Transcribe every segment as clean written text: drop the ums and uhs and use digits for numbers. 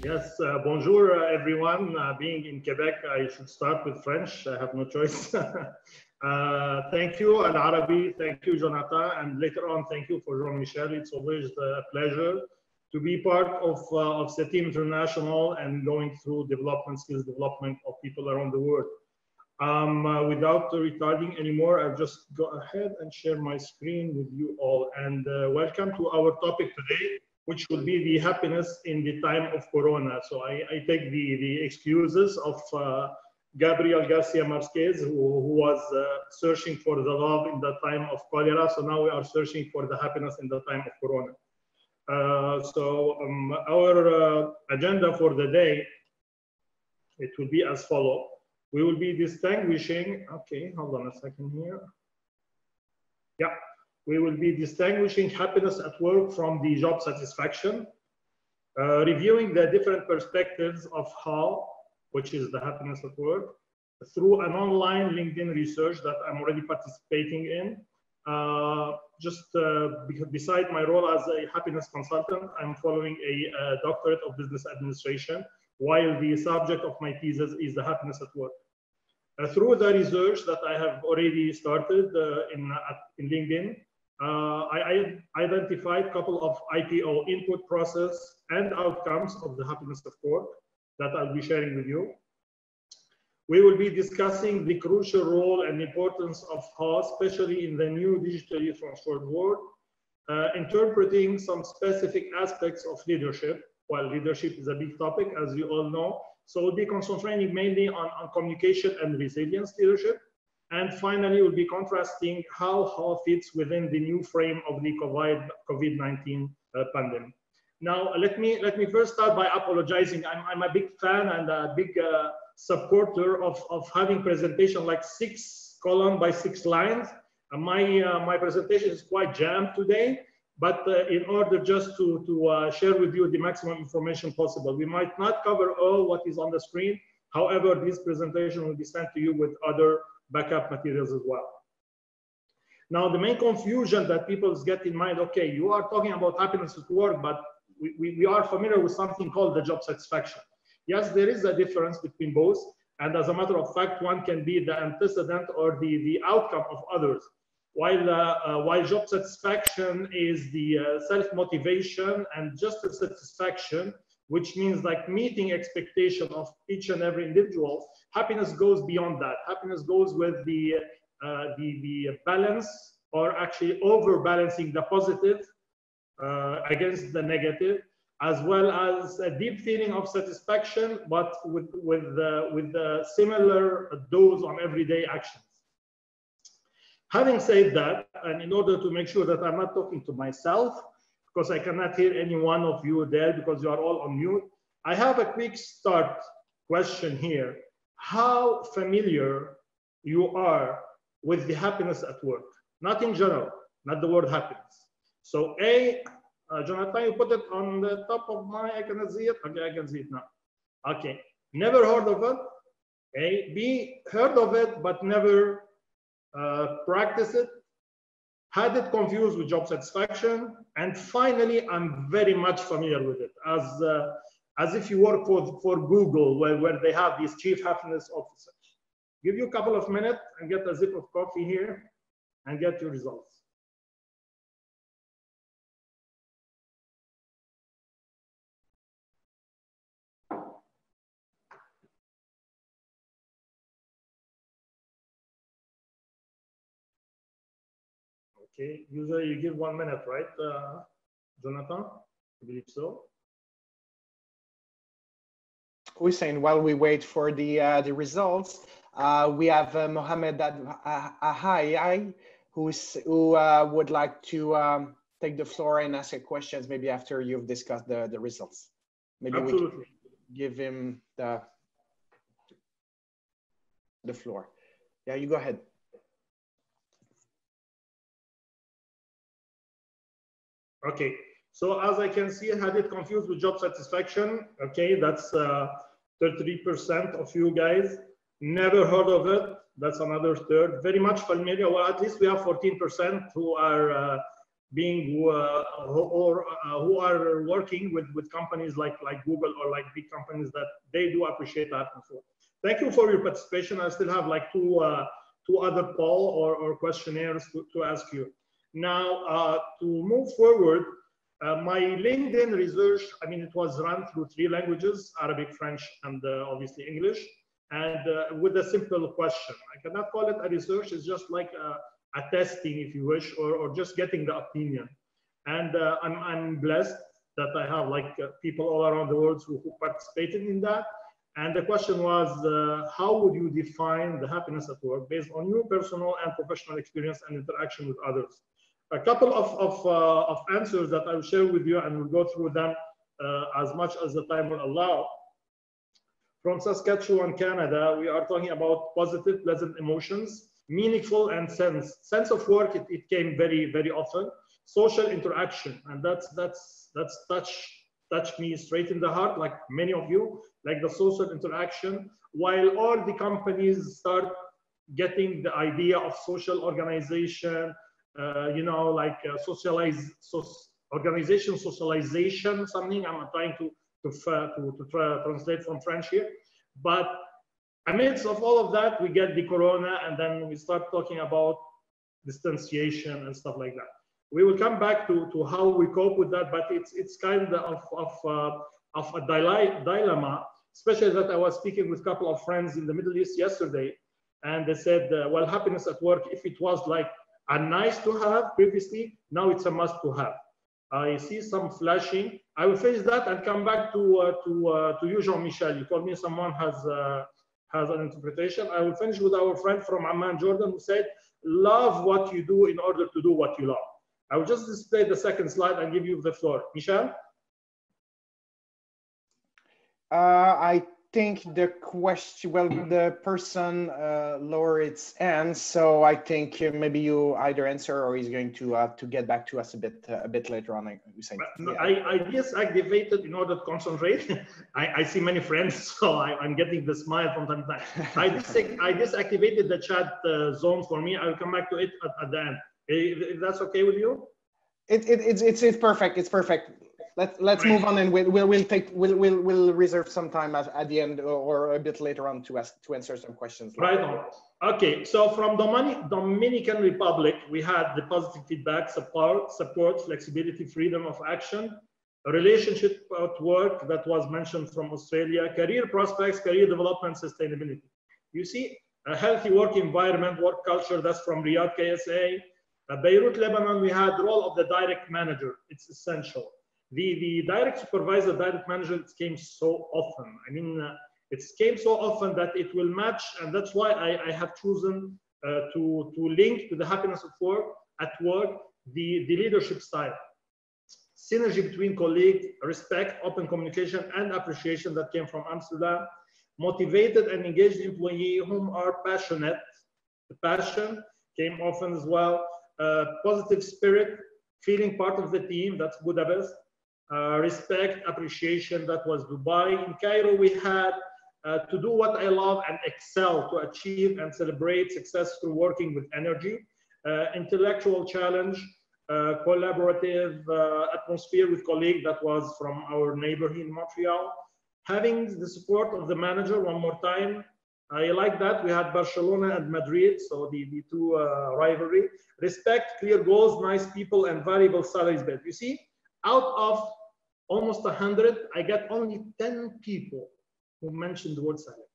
Yes, bonjour everyone. Being in Quebec, I should start with French. I have no choice. Thank you, Al-Arabi. Thank you, Jonathan. And later on, thank you for Jean-Michel. It's always a pleasure to be part of SETYM International and going through development, skills development of people around the world. Without retarding anymore, I'll just go ahead and share my screen with you all. And welcome to our topic today, which will be the happiness in the time of Corona. So I take the excuses of Gabriel Garcia Marquez, who was searching for the love in the time of cholera. So now we are searching for the happiness in the time of Corona. Our agenda for the day, it will be as follows. We will be distinguishing, okay, hold on a second here. Yeah. We will be distinguishing happiness at work from the job satisfaction, reviewing the different perspectives of how, which is the happiness at work, through an online LinkedIn research that I'm already participating in. Beside my role as a happiness consultant, I'm following a doctorate of business administration, while the subject of my thesis is the happiness at work. Through the research that I have already started in LinkedIn, I identified a couple of IPO input process and outcomes of the happiness at work that I'll be sharing with you. We will be discussing the crucial role and importance of how, especially in the new digitally transformed world, interpreting some specific aspects of leadership. Well, leadership is a big topic, as you all know. So we'll be concentrating mainly on communication and resilience leadership. And finally, we'll be contrasting how fits within the new frame of the COVID-19 pandemic. Now, let me first start by apologizing. I'm a big fan and a big supporter of having presentation like 6 column by 6 lines. My presentation is quite jammed today, but in order just to share with you the maximum information possible, we might not cover all what is on the screen. However, this presentation will be sent to you with other backup materials as well. Now, the main confusion that people get in mind, okay, you are talking about happiness at work, but we are familiar with something called the job satisfaction. Yes, there is a difference between both. And as a matter of fact, one can be the antecedent or the outcome of others. While job satisfaction is the self-motivation and just the satisfaction, which means like meeting expectation of each and every individual, happiness goes beyond that. Happiness goes with the balance, or actually overbalancing the positive against the negative, as well as a deep feeling of satisfaction, but with the similar dose on everyday actions. Having said that, and in order to make sure that I'm not talking to myself, because I cannot hear any one of you there because you are all on mute, I have a quick start question here. How familiar you are with the happiness at work? Not in general, not the word happiness. So A, Jonathan, you put it on the top of I cannot see it. Okay, I can see it now. Okay, never heard of it. A, B, heard of it, but never practiced it. Had it confused with job satisfaction, and finally, I'm very much familiar with it, as if you work for Google, where they have these chief happiness officers. Give you a couple of minutes and get a sip of coffee here and get your results. Okay, usually you give 1 minute, right, Jonathan? I believe so. Hussein, while we wait for the results, we have Mohammed Ahai, who would like to take the floor and ask questions maybe after you've discussed the results. Maybe Absolutely. we can give him the floor. Yeah, you go ahead. Okay, so as I can see, I had it confused with job satisfaction. Okay, that's 33% of you guys. Never heard of it. That's another third. Very much familiar. Well, at least we have 14% who are being who are working with companies like Google or like big companies that they do appreciate that. Thank you for your participation. I still have like two other poll or questionnaires to ask you. Now, to move forward, my LinkedIn research, I mean, it was run through 3 languages, Arabic, French, and obviously English, and with a simple question. I cannot call it a research, it's just like a testing, if you wish, or just getting the opinion. And I'm blessed that I have like people all around the world who participated in that. And the question was, how would you define the happiness at work based on your personal and professional experience and interaction with others? A couple of answers that I will share with you, and we'll go through them as much as the time will allow. From Saskatchewan, Canada, we are talking about positive, pleasant emotions, meaningful, and sense of work. It came very, very often. Social interaction, and that's touched me straight in the heart, like many of you, like the social interaction. While all the companies start getting the idea of social organization, you know, like organization, socialization, something I'm trying to translate from French here. But amidst of all of that, we get the corona, and then we start talking about distanciation and stuff like that. We will come back to how we cope with that, but it's kind of a dilemma, especially that I was speaking with a couple of friends in the Middle East yesterday, and they said, well, happiness at work, if it was like a nice to have previously, now it's a must to have. I see some flashing. I will finish that and come back to you, Jean-Michel. You told me someone has an interpretation. I will finish with our friend from Amman, Jordan, who said, love what you do in order to do what you love. I will just display the second slide and give you the floor. Michel? I think the question, well, the person lowered its hand, so I think maybe you either answer or he's going to get back to us a bit later on. I deactivated in order to concentrate. I see many friends, so I'm getting the smile from time to time. I deactivated the chat zone for me. I will come back to it at the end. If that's okay with you? It's perfect. It's perfect. Let's move on, and we'll reserve some time at the end or a bit later on to answer some questions. Right on. Okay, so from Dominican Republic, we had the positive feedback, support, flexibility, freedom of action, a relationship at work that was mentioned from Australia, career prospects, career development, sustainability. You see, a healthy work environment, work culture, that's from Riyadh, KSA. Beirut, Lebanon, we had the role of the direct manager. It's essential. The direct supervisor, direct manager, it came so often. I mean, it came so often that it will match, and that's why I have chosen to link to the happiness of work at work, the leadership style. Synergy between colleagues, respect, open communication, and appreciation that came from Amsterdam. Motivated and engaged employee whom are passionate. The passion came often as well. Positive spirit, feeling part of the team, that's Budapest. Respect, appreciation, that was Dubai. In Cairo, we had to do what I love and excel, to achieve and celebrate success through working with energy. Intellectual challenge, collaborative atmosphere with colleagues, that was from our neighbor here in Montreal. Having the support of the manager, one more time. I like that. We had Barcelona and Madrid, so the two rivalry. Respect, clear goals, nice people, and variable salaries. But you see, out of almost 100, I got only 10 people who mentioned the word salary.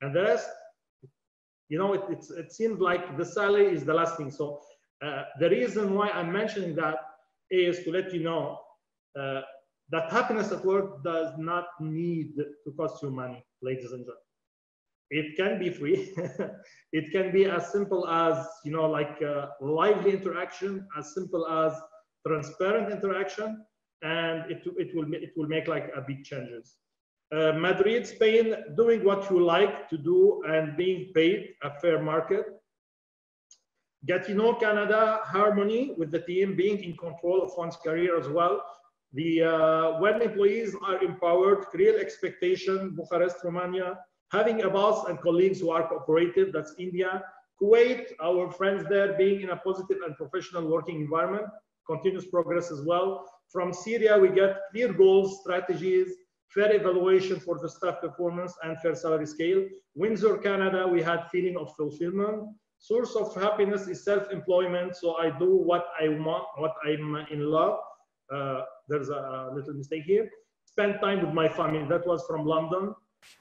And the rest, you know, it seems like the salary is the last thing. So the reason why I'm mentioning that is to let you know that happiness at work does not need to cost you money, ladies and gentlemen. It can be free. It can be as simple as, you know, like lively interaction, as simple as transparent interaction, and it will make like a big changes. Madrid, Spain, doing what you like to do and being paid a fair market. Gatineau, Canada, harmony with the team, being in control of one's career as well. When employees are empowered, real expectation, Bucharest, Romania, having a boss and colleagues who are cooperative, that's India. Kuwait, our friends there, being in a positive and professional working environment. continuous progress as well. From Syria, we get clear goals, strategies, fair evaluation for the staff performance, and fair salary scale. Windsor, Canada, we had feeling of fulfillment. Source of happiness is self-employment. So I do what I want, what I'm in love. There's a little mistake here. Spend time with my family. That was from London.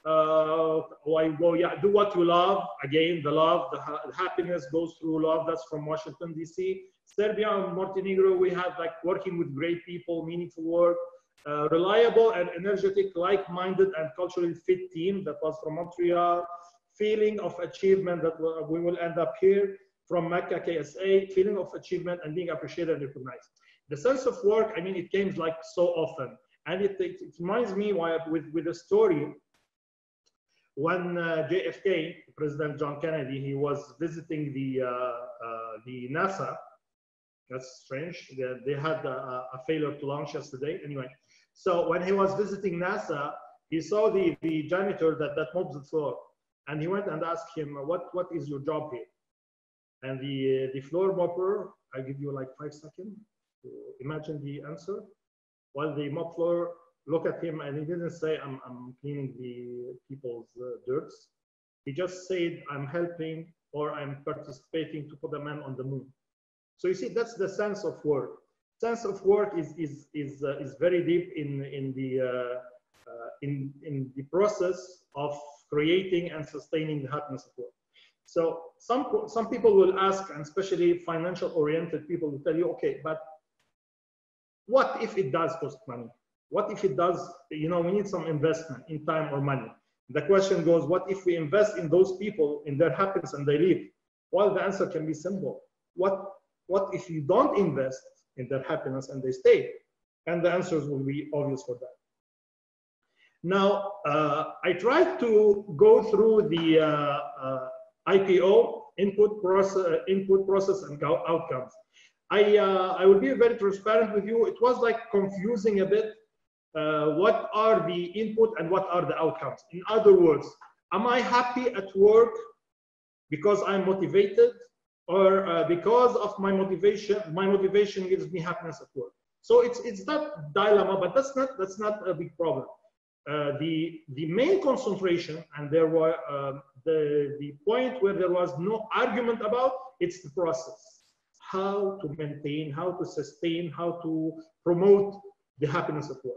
I go, yeah, do what you love. Again, the love, the happiness goes through love. That's from Washington, D.C. Serbia and Montenegro, we had like working with great people, meaningful work, reliable and energetic, like-minded and culturally fit team. That was from Montreal. Feeling of achievement, that we will end up here. From Mecca, KSA, feeling of achievement and being appreciated and recognized. The sense of work, I mean, it came like so often. And it reminds me with a story. When JFK, President John Kennedy, he was visiting the NASA. That's strange. They had a failure to launch yesterday. Anyway, so when he was visiting NASA, he saw the janitor that mops the floor. And he went and asked him, what is your job here? And the floor mopper, I'll give you like 5 seconds to imagine the answer. While the mop floor looked at him and he didn't say, I'm cleaning the people's dirts. He just said, I'm helping or I'm participating to put a man on the moon. So you see, that's the sense of work. Sense of work is very deep in the process of creating and sustaining the happiness of work. So some people will ask, and especially financial-oriented people will tell you, okay, but what if it does cost money? What if it does, you know, we need some investment in time or money. The question goes, what if we invest in those people, in their happiness, and they leave? Well, the answer can be simple. What if you don't invest in their happiness and they stay? And the answers will be obvious for that. Now, I tried to go through the IPO input process and outcomes. I will be very transparent with you. It was like confusing a bit. What are the input and what are the outcomes? In other words, am I happy at work because I'm motivated, or because of my motivation gives me happiness at work? So it's that dilemma, but that's not a big problem. The main concentration, and there were the point where there was no argument about, it's the process. How to maintain, how to sustain, how to promote the happiness at work.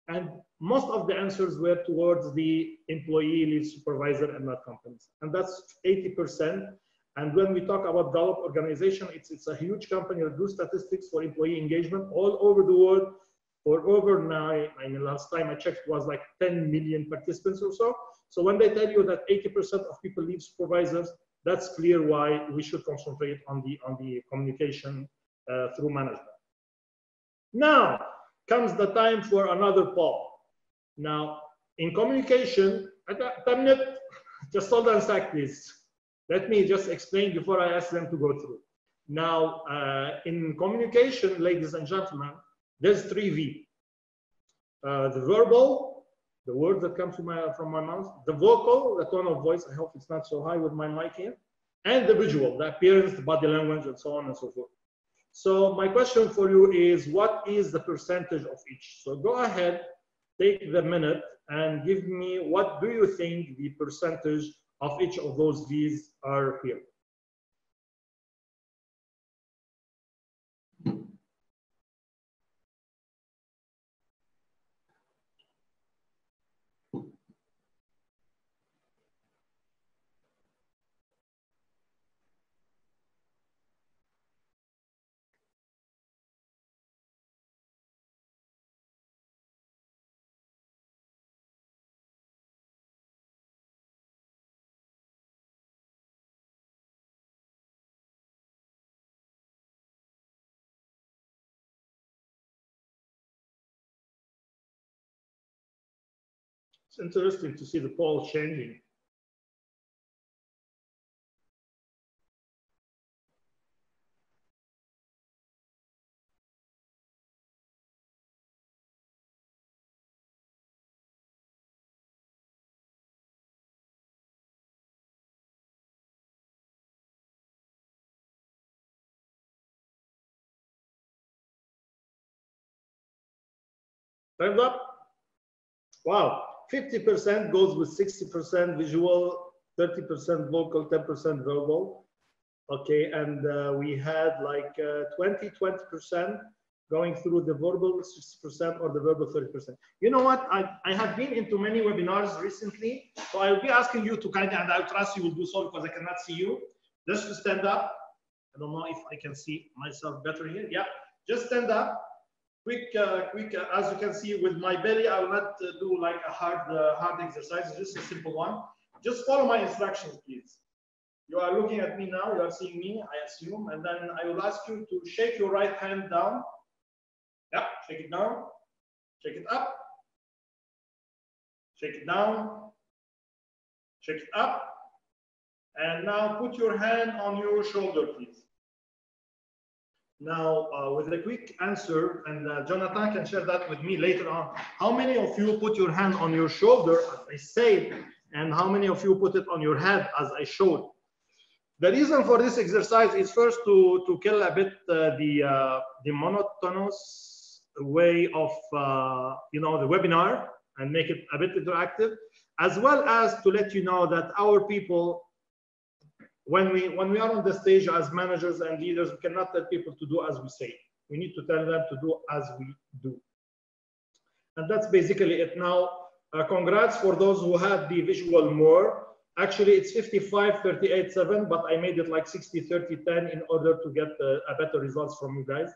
And most of the answers were towards the employee, lead supervisor, and not companies. And that's 80%. And when we talk about Gallup organization, it's a huge company that do statistics for employee engagement all over the world. For over now, I mean, last time I checked, it was like 10 million participants or so. So when they tell you that 80% of people leave supervisors, that's clear why we should concentrate on the communication through management. Now comes the time for another poll. Now, in communication, just hold on a sec, please. Let me just explain before I ask them to go through. Now, in communication, ladies and gentlemen, there's 3V. The verbal, the words that come from my mouth, the vocal, the tone of voice, I hope it's not so high with my mic here, and the visual, the appearance, the body language, and so on and so forth. So my question for you is, what is the percentage of each? So go ahead, take the minute and give me, what do you think the percentage of each of those V's are here? It's interesting to see the poll changing. Time's up. Wow, 50% goes with 60% visual, 30% vocal, 10% verbal. Okay, and we had like 20% going through the verbal 60% or the verbal 30%. You know what? I have been into many webinars recently, so I'll be asking you to kindly, and I'll trust you will do so because I cannot see you, just to stand up. I don't know if I can see myself better here. Yeah, just stand up. Quick, as you can see with my belly, I will not do like a hard exercise, just a simple one. Just follow my instructions, please. You are looking at me now, you are seeing me, I assume, and then I will ask you to shake your right hand down. Yeah, shake it down, shake it up, shake it down, shake it up, and now put your hand on your shoulder, please. Now, with a quick answer, and Jonathan can share that with me later on, how many of you put your hand on your shoulder, as I said, and how many of you put it on your head, as I showed? The reason for this exercise is first to kill a bit the monotonous way of you know, the webinar and make it a bit interactive, as well as to let you know that our people, when we are on the stage as managers and leaders, we cannot tell people to do as we say. We need to tell them to do as we do. And that's basically it. Now, congrats for those who had the visual more. Actually, it's 55-38-7, but I made it like 60-30-10 in order to get a better results from you guys.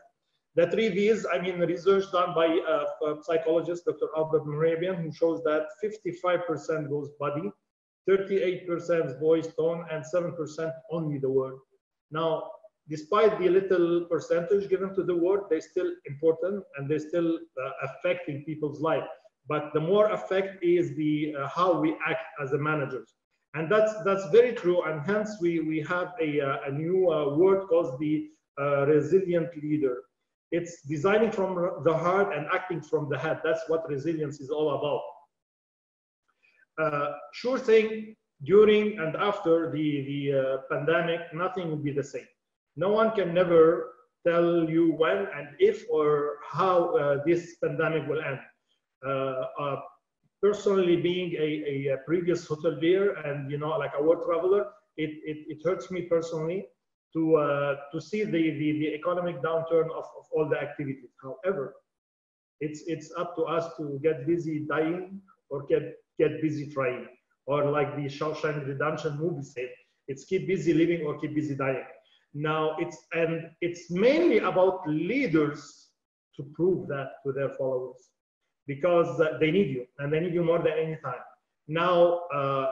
The 3 V's, I mean, research done by a psychologist, Dr. Albert Morabian, who shows that 55% goes body, 38% voice tone, and 7% only the word. Now, despite the little percentage given to the word, they're still important and they're still affecting people's life. But the more effect is the how we act as a managers. And that's very true. And hence we have a new word called the resilient leader. It's designing from the heart and acting from the head. That's what resilience is all about. Sure thing, during and after the pandemic, nothing will be the same. No one can never tell you when and if or how this pandemic will end. Personally, being a previous hotelier and, you know, like a world traveler, it hurts me personally to see the economic downturn of all the activities. However, it's up to us to get busy dying or get busy trying, or like the Shawshank Redemption movie said, it's keep busy living or keep busy dying. Now it's mainly about leaders to prove that to their followers, because they need you and they need you more than any time. Now,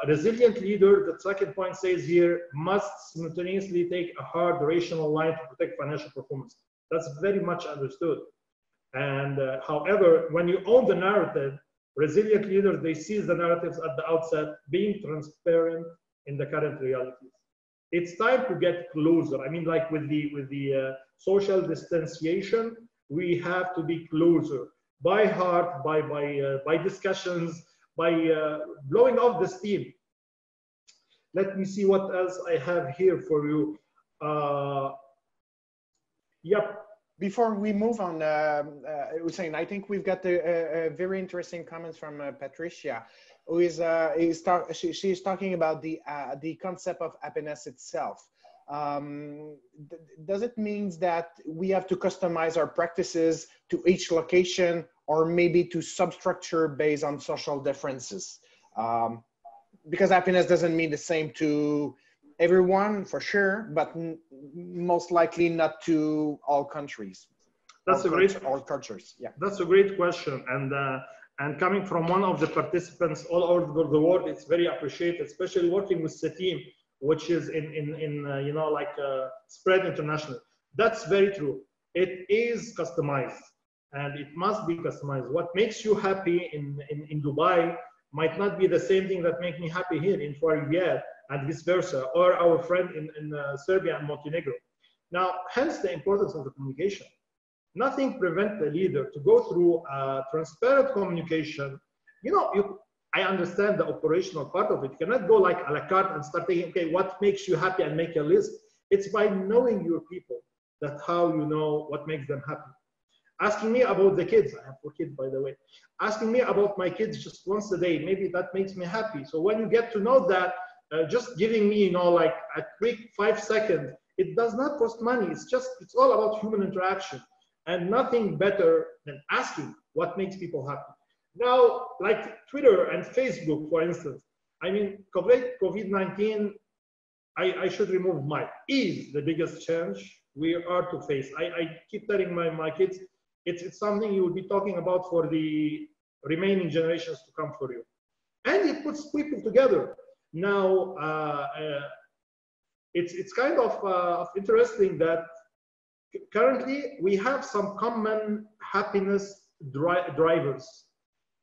resilient leader, the second point says here, must simultaneously take a hard rational line to protect financial performance. That's very much understood. And however, when you own the narrative, resilient leaders, they seize the narratives at the outset, being transparent in the current realities. It's time to get closer. I mean, like with the social distanciation, we have to be closer by heart, by discussions, by blowing off the steam. Let me see what else I have here for you. Yep. Before we move on, Hussein, I think we've got a very interesting comments from Patricia, who is she's talking about the concept of happiness itself. Does it mean that we have to customize our practices to each location, or maybe to substructure based on social differences? Because happiness doesn't mean the same to everyone, for sure, but most likely not to all countries. That's all cultures. Yeah, that's a great question, and coming from one of the participants all over the world, it's very appreciated, especially working with SETYM, which is in you know, like spread international. That's very true. It is customized, and it must be customized. What makes you happy in Dubai might not be the same thing that makes me happy here in Riyadh, and vice versa, or our friend in Serbia and Montenegro. Now, hence the importance of the communication. Nothing prevents the leader to go through transparent communication. You know, I understand the operational part of it. You cannot go like a la carte and start thinking, okay, what makes you happy, and make a list. It's by knowing your people that how you know what makes them happy. Asking me about the kids, I have 4 kids, by the way, asking me about my kids just once a day, maybe that makes me happy. So when you get to know that, just giving me, you know, like a quick 5 seconds, it does not cost money. It's all about human interaction, and nothing better than asking what makes people happy. Now, like Twitter and Facebook, for instance, I mean, COVID-19, I should remove is the biggest change we are to face. I keep telling my kids, it's something you will be talking about for the remaining generations to come for you. And it puts people together. Now, it's kind of interesting that currently we have some common happiness drivers.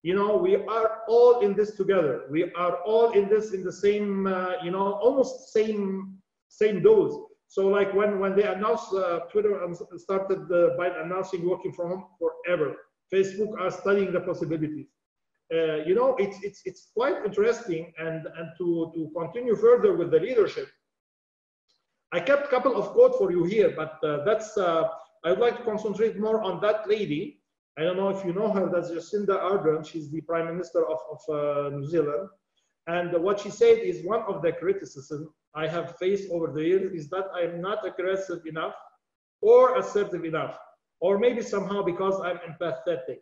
You know, we are all in this together. We are all in this in the same, you know, almost same dose. So like when they announced Twitter started by announcing working from home forever, Facebook are studying the possibilities. You know, it's quite interesting, and to continue further with the leadership, I kept a couple of quotes for you here, but I'd like to concentrate more on that lady. I don't know if you know her, that's Jacinda Ardern. She's the Prime Minister of New Zealand. And what she said is, one of the criticisms I have faced over the years is that I'm not aggressive enough or assertive enough, or maybe somehow because I'm empathetic,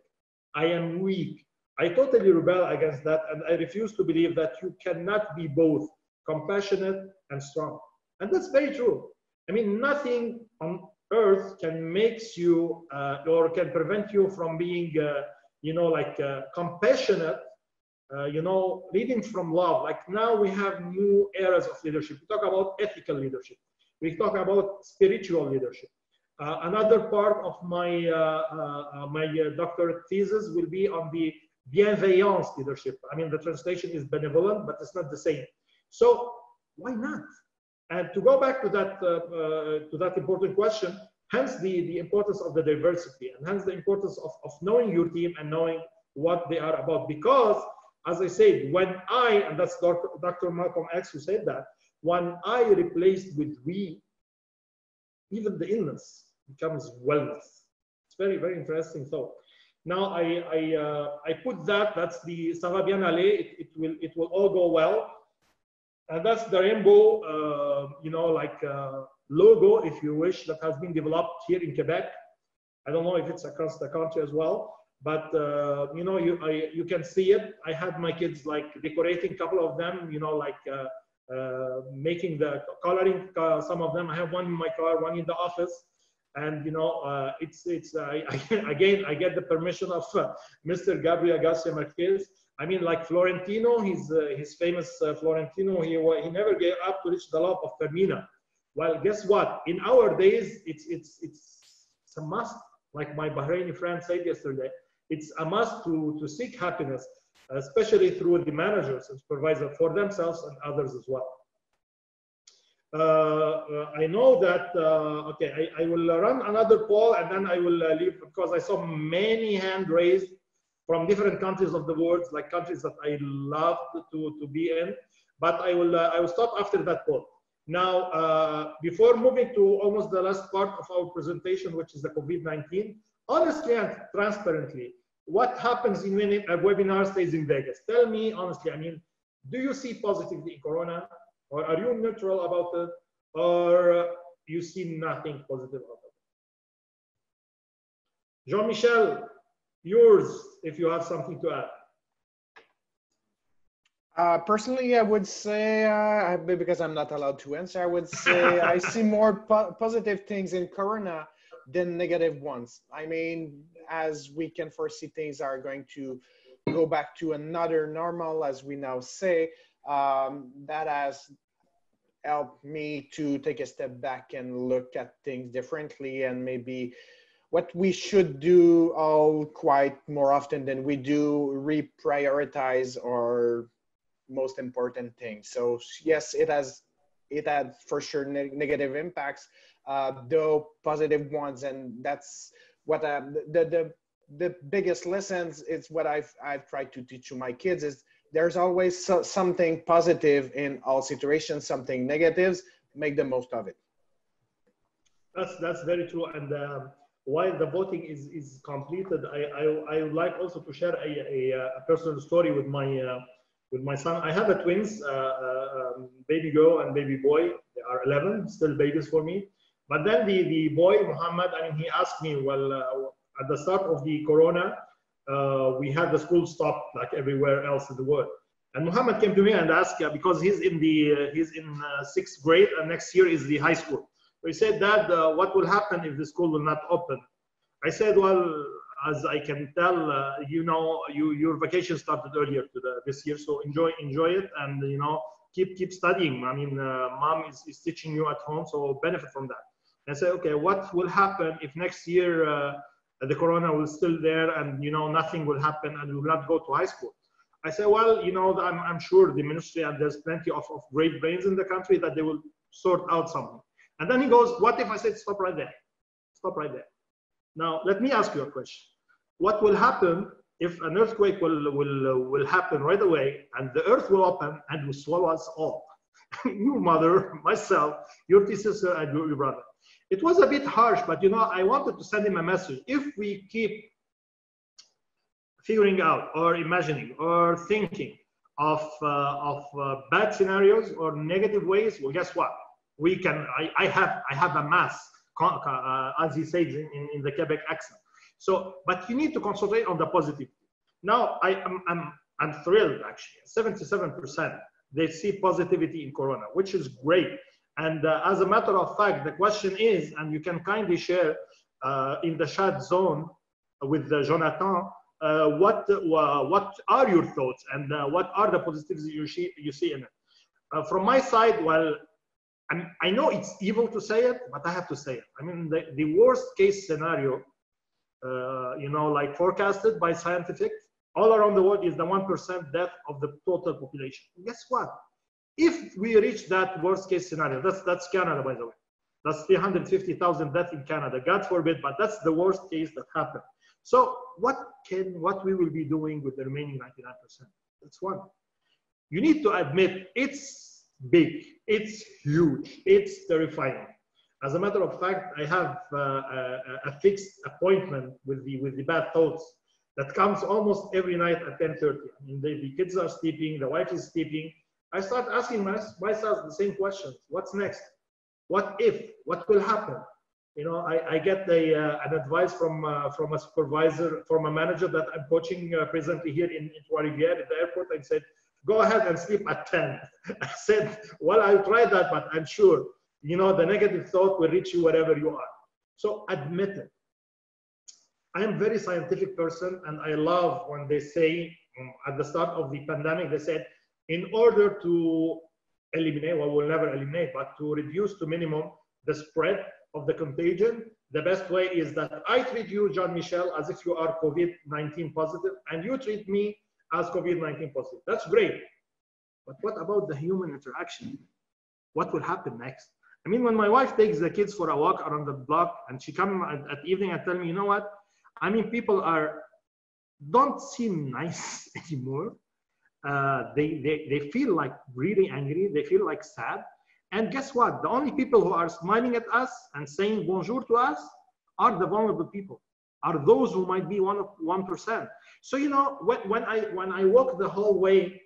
I am weak. I totally rebel against that, and I refuse to believe that you cannot be both compassionate and strong. And that's very true. I mean, nothing on earth can make you or can prevent you from being, you know, like compassionate, you know, leading from love. Like now we have new eras of leadership. We talk about ethical leadership. We talk about spiritual leadership. Another part of my doctorate thesis will be on the bienveillance leadership. I mean, the translation is benevolent, but it's not the same. So why not? And to go back to that important question, hence the importance of the diversity, and hence the importance of knowing your team and knowing what they are about. Because, as I said, when and that's Dr. Malcolm X who said that, when I replaced with we, even the illness becomes wellness. It's very, very interesting thought. Now I put that's the Ça va bien aller, it will all go well. And that's the rainbow, you know, like logo, if you wish, that has been developed here in Quebec. I don't know if it's across the country as well, but you know, you can see it. I had my kids like decorating a couple of them, you know, like making the coloring some of them. I have one in my car, one in the office. And you know, again, I get the permission of Mr. Gabriel Garcia Marquez. I mean, like Florentino, his famous Florentino, he never gave up to reach the love of Fermina. Well, guess what? In our days, it's a must. Like my Bahraini friend said yesterday, it's a must to seek happiness, especially through the managers and supervisors for themselves and others as well. I know that, okay, I will run another poll and then I will leave, because I saw many hands raised from different countries of the world, like countries that I love to be in. But I will stop after that poll. Now, before moving to almost the last part of our presentation, which is the COVID-19, honestly and transparently, what happens in when a webinar stays in Vegas? Tell me honestly, I mean, do you see positivity in Corona? Or are you neutral about it? Or you see nothing positive about it? Jean-Michel, yours, if you have something to add. Personally, I would say, because I'm not allowed to answer, I would say I see more positive things in Corona than negative ones. I mean, as we can foresee, things are going to go back to another normal, as we now say. That has helped me to take a step back and look at things differently, and maybe what we should do all quite more often than we do, reprioritize our most important things. So yes, it had for sure negative impacts, though positive ones, and that's what the biggest lessons. It's what I've tried to teach to my kids is there's always something positive in all situations, something negatives, make the most of it. That's very true. And while the voting is completed, I would like also to share a personal story with my son. I have a twins, baby girl and baby boy. They are 11, still babies for me. But then the boy, Muhammad, I mean, he asked me, well, at the start of the corona, we had the school stopped like everywhere else in the world. And Muhammad came to me and asked, because he's in 6th grade and next year is the high school. So he said, Dad, what will happen if the school will not open? I said, well, as I can tell, you know, your vacation started earlier this year, so enjoy it, and you know, keep studying. I mean, mom is teaching you at home, so benefit from that. And I said, okay, what will happen if next year the corona will still there, and you know, nothing will happen, and we will not go to high school? I said, well, you know, I'm sure the ministry, and there's plenty of great brains in the country, that they will sort out something. And then he goes, what if I said, stop right there? Stop right there. Now, let me ask you a question. What will happen if an earthquake will happen right away, and the earth will open and will swallow us all? Your mother, myself, your sister, and your brother. It was a bit harsh, but you know, I wanted to send him a message. If we keep figuring out or imagining or thinking of bad scenarios or negative ways, well, guess what? We can. I have a mass, as he says in the Quebec accent. So, but you need to concentrate on the positive. Now, I'm thrilled actually. 77% they see positivity in Corona, which is great. And as a matter of fact, the question is, and you can kindly share in the chat zone with Jonathan, what are your thoughts, and what are the positives you see in it? From my side, well, I know it's evil to say it, but I have to say it. I mean, the worst case scenario, you know, like forecasted by scientific all around the world, is the 1% death of the total population. Guess what? If we reach that worst case scenario, that's Canada, by the way. That's 350,000 deaths in Canada. God forbid, but that's the worst case that happened. So what we will be doing with the remaining 99%? That's one. You need to admit it's big, it's huge, it's terrifying. As a matter of fact, I have a fixed appointment with the bad thoughts that comes almost every night at 10:30. I mean, the kids are sleeping, the wife is sleeping. I start asking myself the same questions. What's next? What if? What will happen? You know, I get an advice from a supervisor, from a manager that I'm coaching presently here in Trois-Rivières at the airport, and said, go ahead and sleep at 10. I said, well, I'll try that, but I'm sure, you know, the negative thought will reach you wherever you are. So admit it. I am a very scientific person, and I love when they say at the start of the pandemic, they said, in order to eliminate, well, we'll never eliminate, but to reduce to minimum the spread of the contagion, the best way is that I treat you, Jean-Michel, as if you are COVID-19 positive, and you treat me as COVID-19 positive. That's great. But what about the human interaction? What will happen next? I mean, when my wife takes the kids for a walk around the block, and she comes at evening and tell me, you know what? I mean, people don't seem nice anymore. They feel like really angry. They feel like sad. And guess what? The only people who are smiling at us and saying bonjour to us are the vulnerable people, are those who might be 1%. So, you know, when I walk the hallway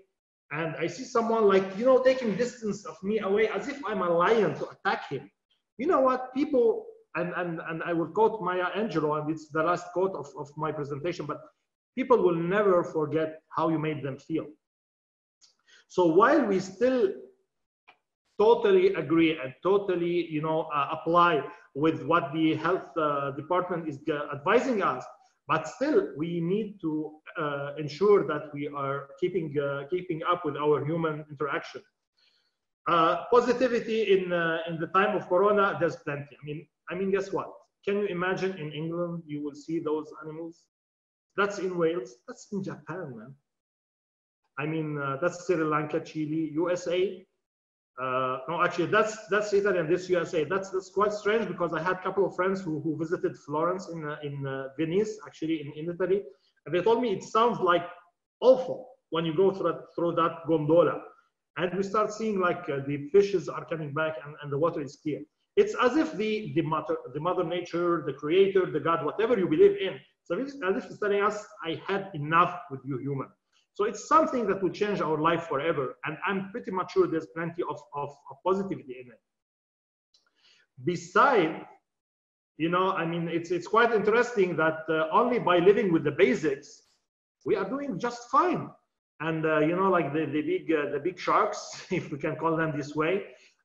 and I see someone like, you know, taking distance of me away as if I'm a lion to attack him, you know what? People, and I will quote Maya Angelou, and it's the last quote of my presentation, but people will never forget how you made them feel. So while we still totally agree and totally, you know, apply with what the health department is advising us, but still we need to ensure that we are keeping up with our human interaction. Positivity in the time of Corona, there's plenty. I mean, guess what? Can you imagine in England you will see those animals? That's in Wales. That's in Japan, man. I mean, that's Sri Lanka, Chile, USA. No, actually, that's Italy and this USA. That's quite strange, because I had a couple of friends who visited Florence in Venice, actually in Italy, and they told me it sounds like awful when you go through that gondola, and we start seeing like the fishes are coming back and the water is clear. It's as if the mother nature, the creator, the God, whatever you believe in, so it's as if it's telling us, I had enough with you human. So it's something that will change our life forever. And I'm pretty much sure there's plenty of positivity in it. Besides, you know, I mean, it's quite interesting that only by living with the basics, we are doing just fine. And you know, like the big sharks, if we can call them this way,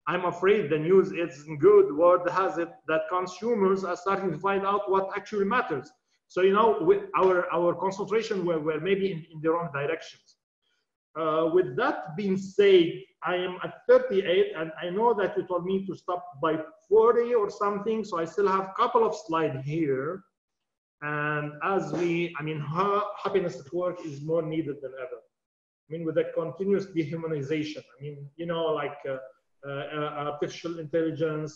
I'm afraid the news isn't good. Word has it that consumers are starting to find out what actually matters. So, you know, our concentration were maybe in the wrong directions. With that being said, I am at 38, and I know that you told me to stop by 40 or something, so I still have a couple of slides here. And as I mean, happiness at work is more needed than ever. I mean, with the continuous dehumanization, I mean, you know, like artificial intelligence,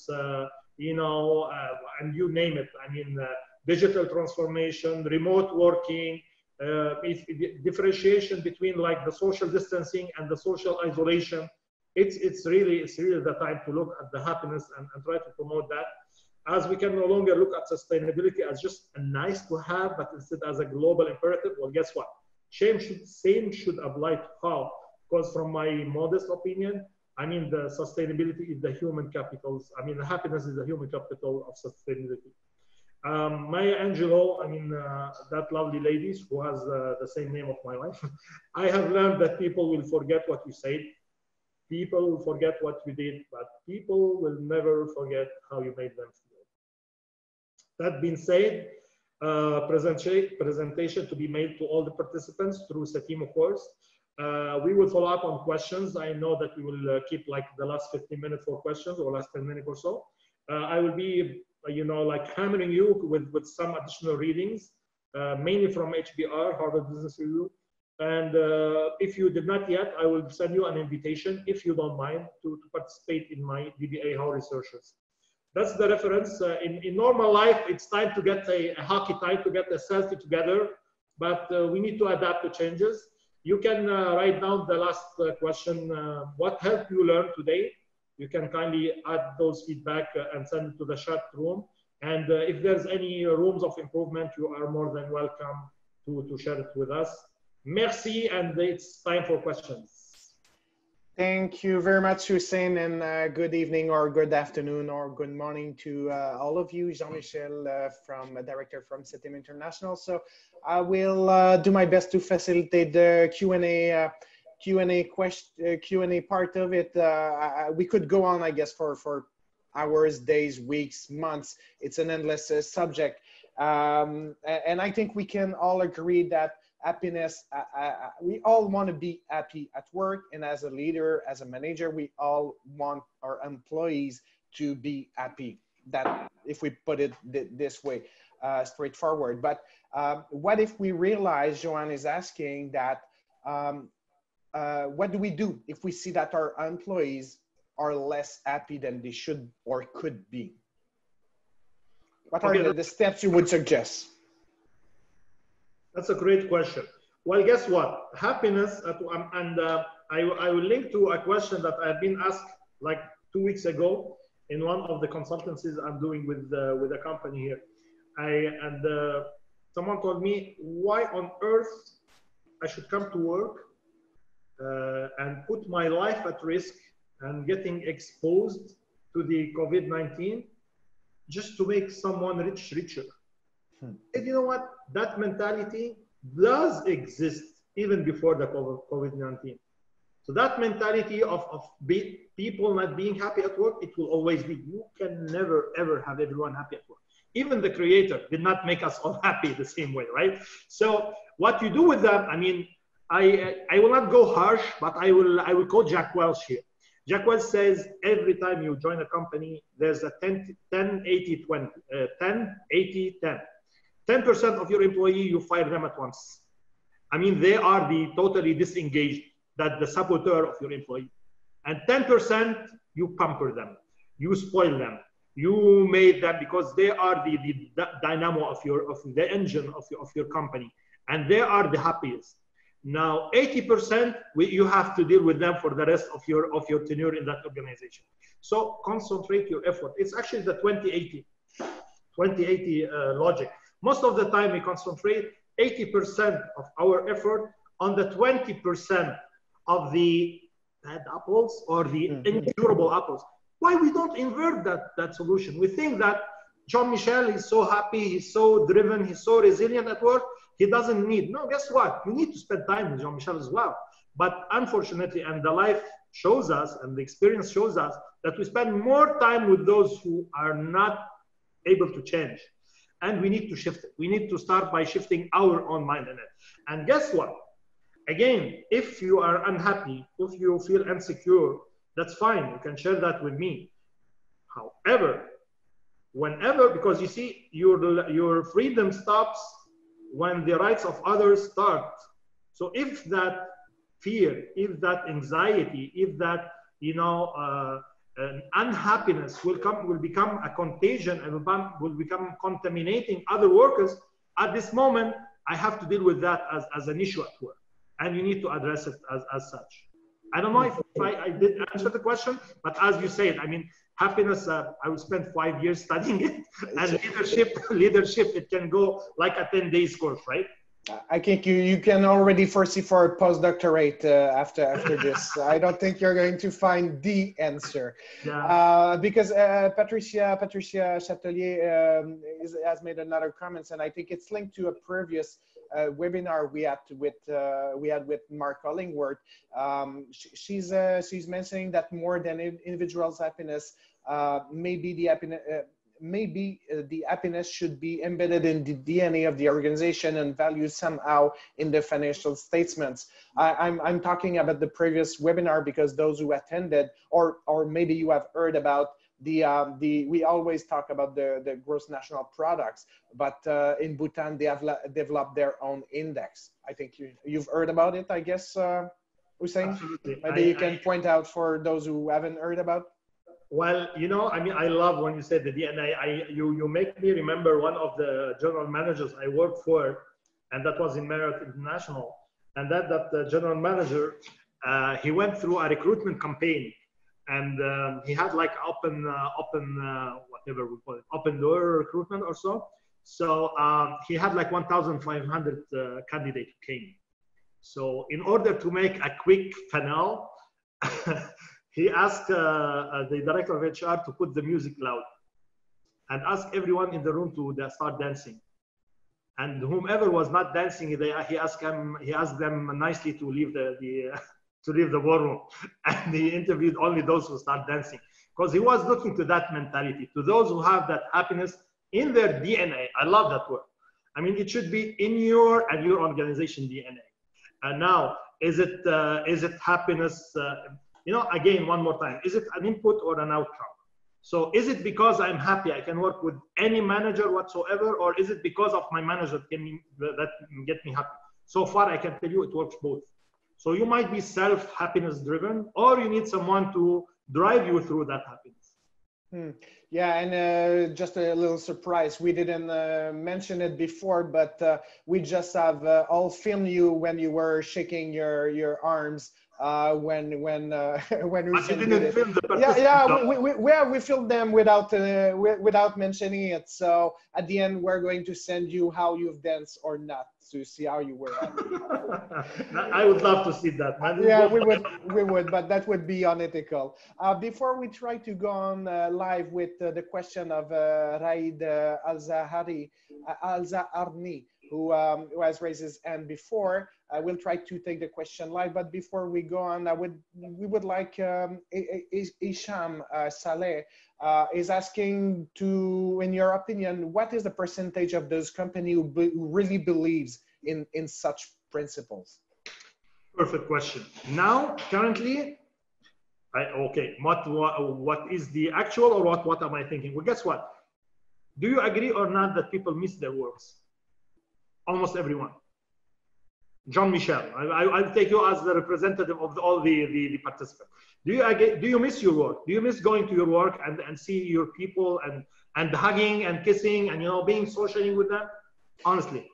you know, and you name it. I mean, digital transformation, remote working, differentiation between like the social distancing and the social isolation. It's really the time to look at the happiness and try to promote that. As we can no longer look at sustainability as just a nice to have, but instead as a global imperative. Well, guess what? Same should apply to how, because from my modest opinion, I mean, the sustainability is the human capital. I mean, the happiness is the human capital of sustainability. Maya Angelou, I mean, that lovely lady who has the same name of my wife. I have learned that people will forget what you said. People will forget what you did, but people will never forget how you made them feel. That being said, presentation to be made to all the participants through SETYM, of course. We will follow up on questions. I know that we will keep like the last 15 minutes for questions or last 10 minutes or so. I will be, you know, like hammering you with some additional readings, mainly from HBR, Harvard Business Review. And if you did not yet, I will send you an invitation, if you don't mind, to participate in my DBA How Researchers. That's the reference. In normal life, it's time to get a hockey tie, to get a selfie together, but we need to adapt to changes. You can write down the last question, what helped you learn today? You can kindly add those feedback and send it to the chat room. And if there's any rooms of improvement, you are more than welcome to share it with us. Merci, and it's time for questions. Thank you very much, Hussein, and good evening or good afternoon or good morning to all of you. Jean-Michel, Director from SETYM International. So I will do my best to facilitate the Q&A part of it. We could go on, I guess, for hours, days, weeks, months. It's an endless subject. And I think we can all agree that happiness, we all want to be happy at work, and as a leader, as a manager, we all want our employees to be happy. That, if we put it this way, straightforward. But what if we realize, Joanne is asking that, what do we do if we see that our employees are less happy than they should or could be? What are the steps you would suggest? That's a great question. Well, guess what? Happiness, I will link to a question that I've been asked like 2 weeks ago in one of the consultancies I'm doing with a company here. Someone told me, why on earth I should come to work and put my life at risk and getting exposed to the COVID-19 just to make someone richer. And you know what? That mentality does exist even before the COVID-19. So that mentality of people not being happy at work, it will always be. You can never, ever have everyone happy at work. Even the creator did not make us all happy the same way, right? So what you do with them, I mean, I will not go harsh, but I will quote Jack Welch here. Jack Welch says, every time you join a company, there's a 10-80-20, 10-80-10. 10% of your employee, you fire them at once. I mean, they are the totally disengaged, that the saboteur of your employee. And 10%, you pamper them, you spoil them, you made them, because they are the dynamo of the engine of your company, and they are the happiest. Now, 80% you have to deal with them for the rest of your tenure in that organization. So concentrate your effort. It's actually the 20-80 logic. Most of the time we concentrate 80% of our effort on the 20% of the bad apples or the incurable apples. Why we don't invert that solution? We think that Jean-Michel is so happy, he's so driven, he's so resilient at work, he doesn't need. No, guess what? You need to spend time with Jean-Michel as well. But unfortunately, and the life shows us, and the experience shows us, that we spend more time with those who are not able to change. And we need to shift it. We need to start by shifting our own mind in it. And guess what? Again, if you are unhappy, if you feel insecure, that's fine. You can share that with me. However, whenever, because you see, your freedom stops when the rights of others start. So if that fear, if that anxiety, if that unhappiness will become a contagion and will become contaminating other workers, at this moment, I have to deal with that as an issue at work. And you need to address it as such. I don't know if I did answer the question, but as you said, I mean, happiness, I will spend 5 years studying it, and leadership, it can go like a 10-day course, right? I think you can already foresee for a postdoctorate after this. I don't think you're going to find the answer. Yeah. Because Patricia Chatelier has made another comment, and I think it's linked to a previous webinar we had with Mark Hollingworth. She's mentioning that more than individual's happiness, maybe the happiness should be embedded in the DNA of the organization and valued somehow in the financial statements. I'm talking about the previous webinar because those who attended, or maybe you have heard about we always talk about the gross national products, but in Bhutan they have developed their own index. I think you've heard about it, I guess, Hussein? Absolutely. Maybe you can point out for those who haven't heard about. Well, I mean, I love when you said the DNA. You make me remember one of the general managers I worked for, and that was in Marriott International. And that general manager, he went through a recruitment campaign, and he had like open whatever we call it, open door recruitment or so. So he had like 1,500 candidates who came. So in order to make a quick funnel, he asked the director of HR to put the music loud and ask everyone in the room to start dancing. And whomever was not dancing, he asked them nicely to leave the ballroom. And he interviewed only those who start dancing, because he was looking to that mentality, to those who have that happiness in their DNA. I love that word. I mean, it should be in your and your organization DNA. And now, is it happiness? Again, one more time, is it an input or an outcome? So is it because I'm happy I can work with any manager whatsoever, or is it because of my manager that get me happy? So far, I can tell you it works both. So you might be self-happiness driven, or you need someone to drive you through that happiness. Yeah, and just a little surprise, we didn't mention it before, but we just have all filmed you when you were shaking your arms when Hussein did it. Film the we filmed them without mentioning it. So at the end, we're going to send you how you've danced or not to see how you were. I would love to see that, man. Yeah, we would, but that would be unethical. Before we try to go on live with the question of Raid Al-Zaharni, who has raised his hand before, we'll try to take the question live. But before we go on, we would like Isham Saleh is asking in your opinion, what is the percentage of those companies who really believes in such principles? Perfect question. Now, currently, what is the actual, or what am I thinking? Well, guess what? Do you agree or not that people miss their works? Almost everyone. Jean-Michel, I'll take you as the representative of all the participants. Do you miss your work? Do you miss going to your work and see your people and hugging and kissing and being socially with them? Honestly.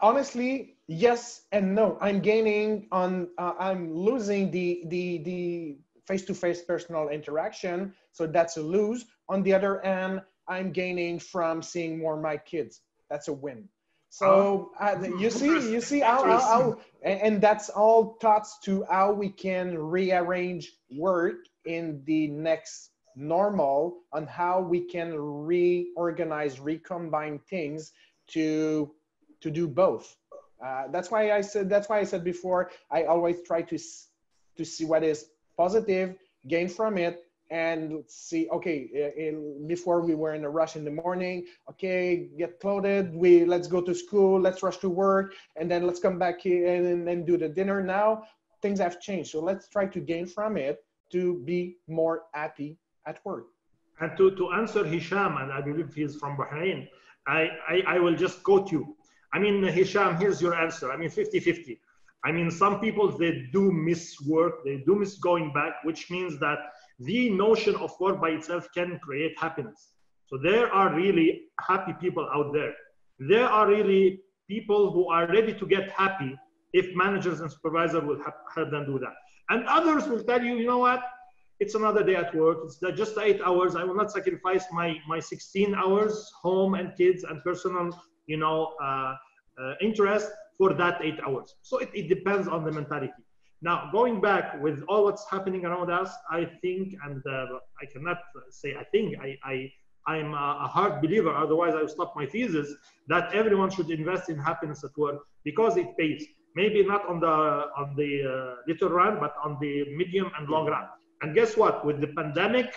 Honestly, Yes and no. I'm gaining on, I'm losing the face-to-face personal interaction. So that's a lose. On the other hand, I'm gaining from seeing more my kids. That's a win. So you see how, and that's all thoughts to how we can rearrange work in the next normal, on how we can reorganize, recombine things to do both. That's why I said before, I always try to see what is positive, gain from it, and see, okay, before we were in a rush in the morning, okay, get clothed, let's go to school, let's rush to work, and then let's come back here and do the dinner. Now things have changed, so let's try to gain from it to be more happy at work. And to answer Hisham, and I believe he's from Bahrain, I will just quote you. I mean, Hisham, here's your answer. I mean, 50-50. I mean, some people, they do miss work, they do miss going back, which means that the notion of work by itself can create happiness. So there are really happy people out there. There are really people who are ready to get happy if managers and supervisors will help them do that. And others will tell you, you know what? It's another day at work. It's just 8 hours. I will not sacrifice my 16 hours home and kids and personal, interest for that 8 hours. So it depends on the mentality. Now, going back with all what's happening around us, I think, and I cannot say I think, I'm a hard believer, otherwise I will stop my thesis, that everyone should invest in happiness at work because it pays. Maybe not on the little run, but on the medium and long run. And guess what? With the pandemic,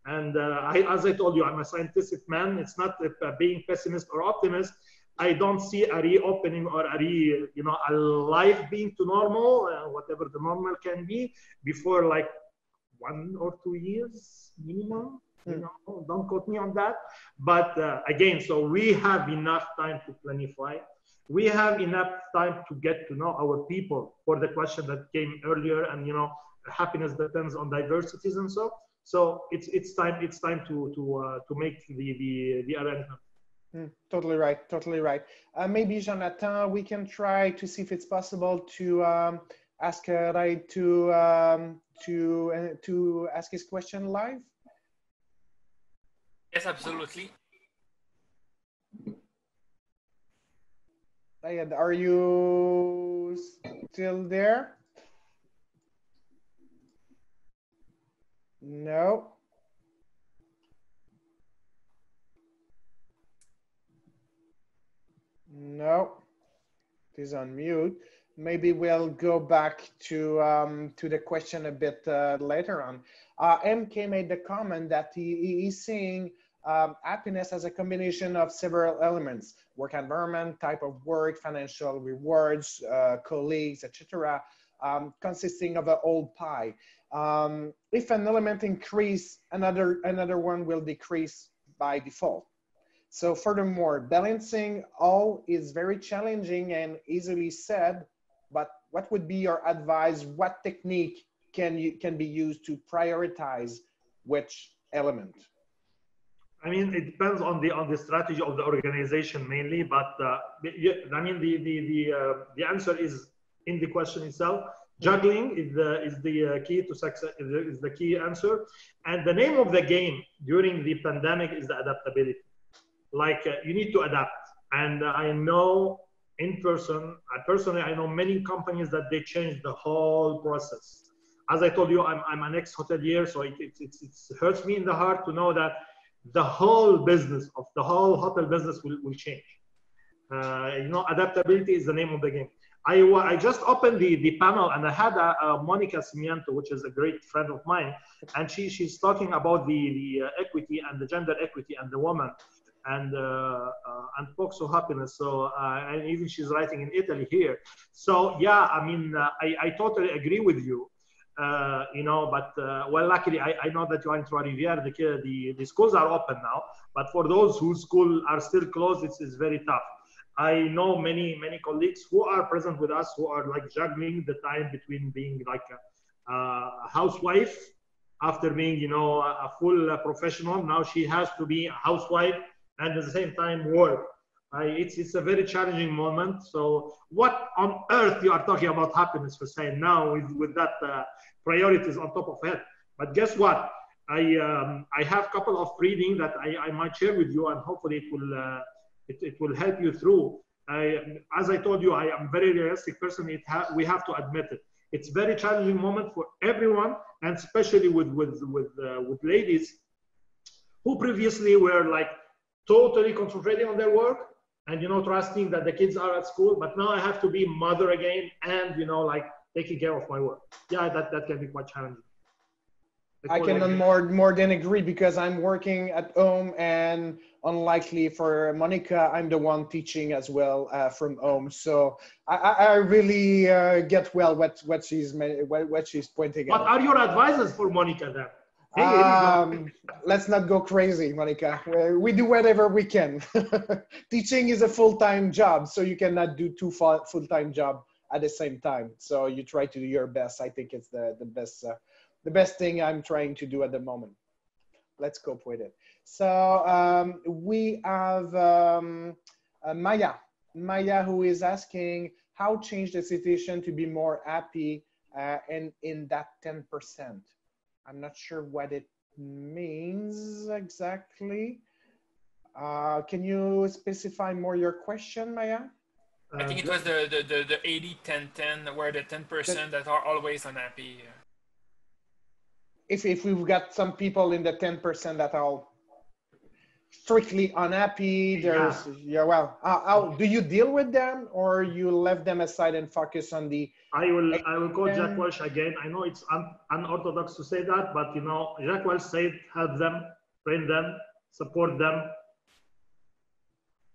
and as I told you, I'm a scientific man. It's not being pessimist or optimist. I don't see a reopening or a life being to normal, whatever the normal can be, before like 1 or 2 years minimum. Don't quote me on that. But again, so we have enough time to planify. We have enough time to get to know our people, for the question that came earlier, and happiness depends on diversities and so. So it's time to make the arrangement. Totally right. Totally right. Maybe Jonathan, we can try to see if it's possible to ask Ray to ask his question live. Yes, absolutely. Rayad, are you still there? No. No, it is on mute. Maybe we'll go back to the question a bit later on. MK made the comment that he's seeing happiness as a combination of several elements: work environment, type of work, financial rewards, colleagues, etc., consisting of a whole pie. If an element increase, another one will decrease by default. So furthermore, balancing all is very challenging and easily said, but what would be your advice? What technique can be used to prioritize which element? I mean, it depends on the strategy of the organization mainly, but I mean, the answer is in the question itself. Juggling is the key to success, is the key answer. And the name of the game during the pandemic is the adaptability. Like you need to adapt. And I know personally, I know many companies that they changed the whole process. As I told you, I'm an ex-hotelier, so it hurts me in the heart to know that the whole business of the whole hotel business will change. Adaptability is the name of the game. I just opened the panel, and I had Monica Simiento, which is a great friend of mine, and she's talking about the equity and the gender equity and the woman and folks of happiness. So and even she's writing in Italy here. So yeah, I mean, I totally agree with you. But well, luckily I know that you are in Trois Rivières. The schools are open now, but for those whose schools are still closed, it's very tough. I know many colleagues who are present with us who are like juggling the time between being like a housewife after being a full professional. Now she has to be a housewife and at the same time work. It's a very challenging moment. So what on earth you are talking about happiness, Hussein, now with that priorities on top of it? But guess what? I have a couple of reading that I might share with you, and hopefully it will help you through. As I told you, I am a very realistic person. We have to admit it. It's a very challenging moment for everyone, and especially with ladies who previously were like totally concentrating on their work and trusting that the kids are at school. But now I have to be mother again, and like taking care of my work. Yeah, that can be quite challenging. I can more than agree, because I'm working at home, and unlikely for Monica, I'm the one teaching as well from home. So I really get well what she's pointing out. What are your advices for Monica then? Let's not go crazy, Monica. We do whatever we can. Teaching is a full-time job, so you cannot do two full-time jobs at the same time. So you try to do your best. I think it's the best thing I'm trying to do at the moment. Let's cope with it. So we have Maya, who is asking how change the situation to be more happy and in that 10%. I'm not sure what it means exactly. Can you specify more your question, Maya? I think it was the 80-10-10, where the 10% that are always unhappy. If we've got some people in the 10% that are strictly unhappy, there's well, how do you deal with them, or you left them aside and focus on the? I will quote Jack Welch again. I know it's unorthodox to say that, but Jack Welch said, help them, train them, support them,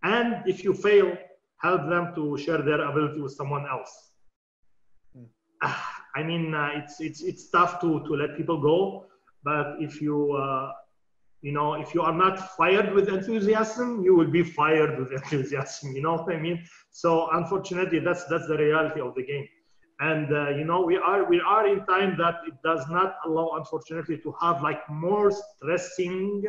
and if you fail, help them to share their ability with someone else. I mean, it's tough to let people go, but if you if you are not fired with enthusiasm, you will be fired with enthusiasm. You know what I mean? So unfortunately, that's the reality of the game. And we are in time that it does not allow, unfortunately, to have like more stressing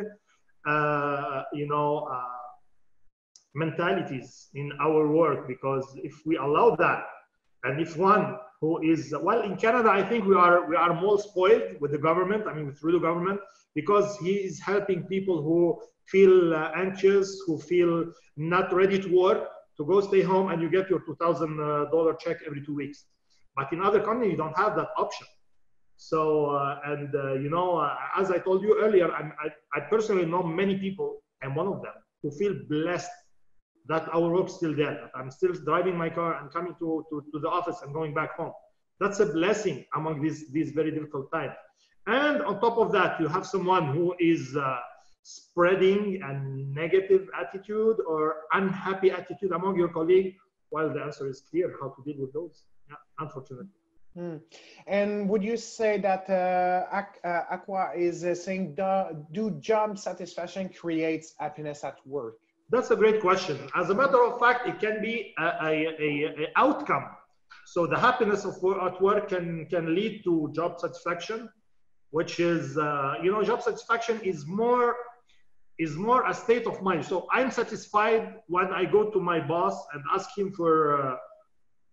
mentalities in our work, because if we allow that, and if one who is, well, in Canada, I think we are more spoiled with the government, I mean with Trudeau government, because he is helping people who feel anxious, who feel not ready to work, to go stay home, and you get your $2,000 check every 2 weeks. But in other countries, you don't have that option. So, as I told you earlier, I personally know many people, and one of them, who feel blessed that our work is still there, that I'm still driving my car and coming to the office and going back home. That's a blessing among these very difficult times. And on top of that, you have someone who is spreading a negative attitude or unhappy attitude among your colleagues. Well, the answer is clear how to deal with those, unfortunately. And would you say that Aqua is saying, do job satisfaction creates happiness at work? That's a great question. As a matter of fact, it can be a outcome. So the happiness of at work can lead to job satisfaction, which is, job satisfaction is more a state of mind. So I'm satisfied when I go to my boss and ask him for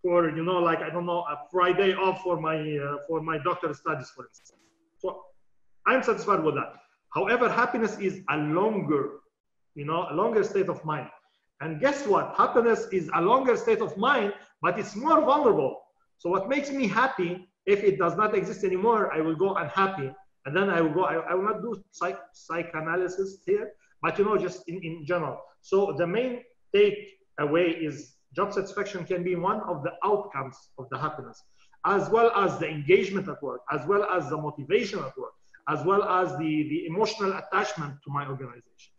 like, I don't know, a Friday off for my doctoral studies, for instance. So I'm satisfied with that. However, happiness is a longer state of mind. And guess what? Happiness is a longer state of mind, but it's more vulnerable. So what makes me happy, if it does not exist anymore, I will go unhappy. And then I will not do psychoanalysis here, but just in general. So the main takeaway is job satisfaction can be one of the outcomes of the happiness, as well as the engagement at work, as well as the motivation at work, as well as the emotional attachment to my organization.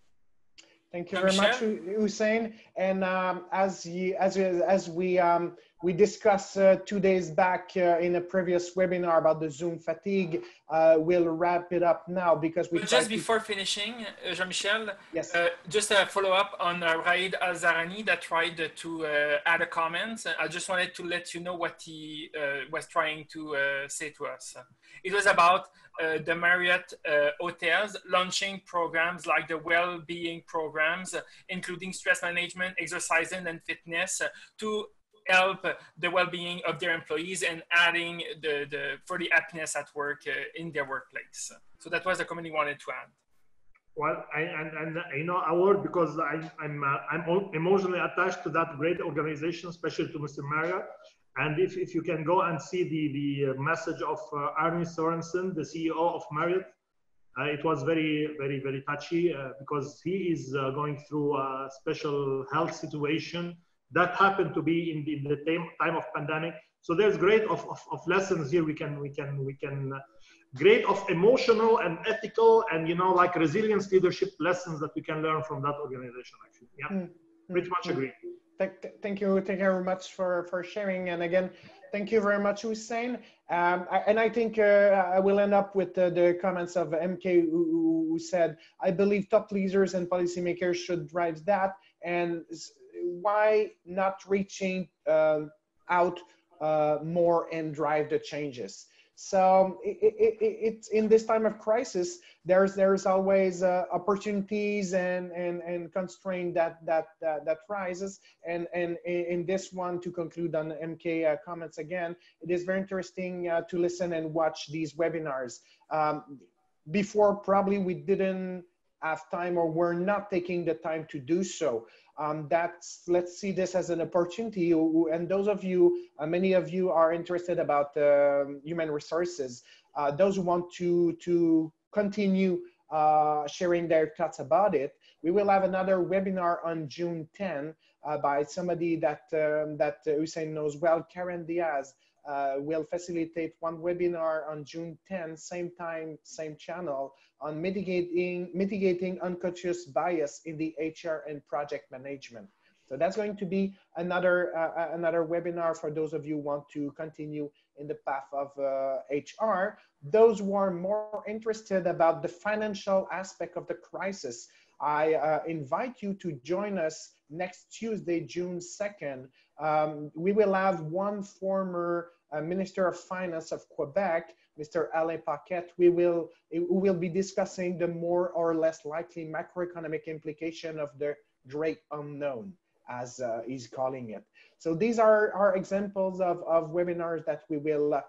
Thank you very much, Hussein. And as we we discussed 2 days back in a previous webinar about the Zoom fatigue. We'll wrap it up now because we just before finishing, Jean-Michel, yes. Just a follow-up on Raid Al-Zarani that tried to add a comment. I just wanted to let you know what he was trying to say to us. It was about the Marriott hotels launching programs like the well-being programs, including stress management, exercising, and fitness to help the well-being of their employees and adding for the happiness at work in their workplace. So that was the comment he wanted to add. Well, award because I'm emotionally attached to that great organization, especially to Mr. Marriott. And if you can go and see the message of Arne Sorensen, the CEO of Marriott, it was very, very, very touchy because he is going through a special health situation that happened to be in the time of pandemic. So there's great of lessons here. We can great of emotional and ethical and like resilience leadership lessons that we can learn from that organization. Actually, yeah, pretty much agree. Thank you very much for sharing. And again, thank you very much, Hussein. And I think I will end up with the comments of MK who said, I believe top leaders and policymakers should drive that. And why not reaching out more and drive the changes? So it's in this time of crisis, there's always opportunities and constraint that rises. And in this one, to conclude on MK comments again, it is very interesting to listen and watch these webinars. Before, probably we didn't have time or we're not taking the time to do so. Let's see this as an opportunity. And those of you, many of you are interested about human resources. Those who want to continue sharing their thoughts about it, we will have another webinar on June 10 by somebody that Hussein knows well, Karen Diaz. Will facilitate one webinar on June 10, same time, same channel, on mitigating unconscious bias in the HR and project management. So that's going to be another webinar for those of you who want to continue in the path of HR. Those who are more interested about the financial aspect of the crisis, I invite you to join us next Tuesday, June 2nd. We will have one former Minister of Finance of Quebec, Mr. Alain Paquette. We will be discussing the more or less likely macroeconomic implication of the great unknown, as he's calling it. So these are examples of webinars that will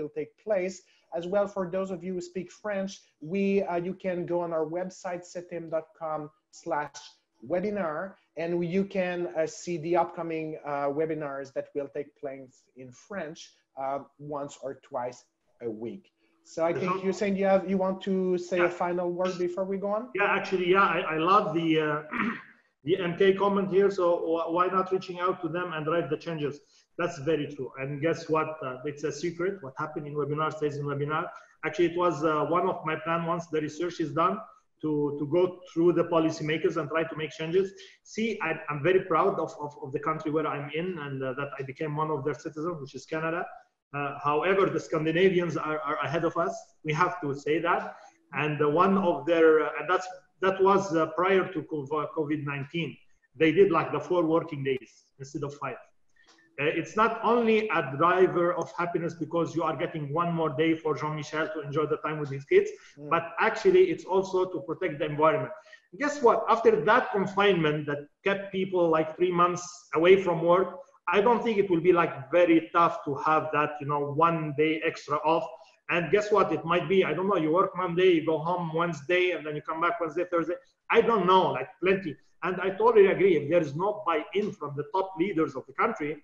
take place. As well, for those of you who speak French, you can go on our website, setym.com/webinar, and you can see the upcoming webinars that will take place in French once or twice a week. So I think you're saying you want to say a final word before we go on? Yeah, actually, yeah, I love the MK comment here. So why not reaching out to them and drive the changes? That's very true. And guess what? It's a secret. What happened in webinar stays in webinar. Actually, it was one of my plans once the research is done to go through the policymakers and try to make changes. See, I'm very proud of the country where I'm in and that I became one of their citizens, which is Canada. However, the Scandinavians are ahead of us. We have to say that. And one of their, and that was prior to COVID-19. They did like the 4 working days instead of 5. It's not only a driver of happiness because you are getting one more day for Jean-Michel to enjoy the time with his kids, but actually it's also to protect the environment. Guess what? After that confinement that kept people like 3 months away from work, I don't think it will be like very tough to have that, 1 day extra off. And guess what? It might be, I don't know, you work Monday, you go home Wednesday, and then you come back Wednesday, Thursday. I don't know, like plenty. And I totally agree. If there is no buy-in from the top leaders of the country,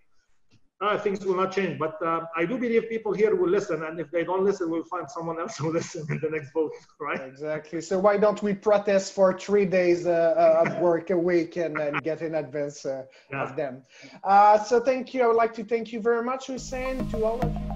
things will not change. But I do believe people here will listen. And if they don't listen, we'll find someone else who will listen in the next vote, right? Exactly. So why don't we protest for 3 days of work a week and then get in advance of them? So thank you. I would like to thank you very much, Hussein, to all of you.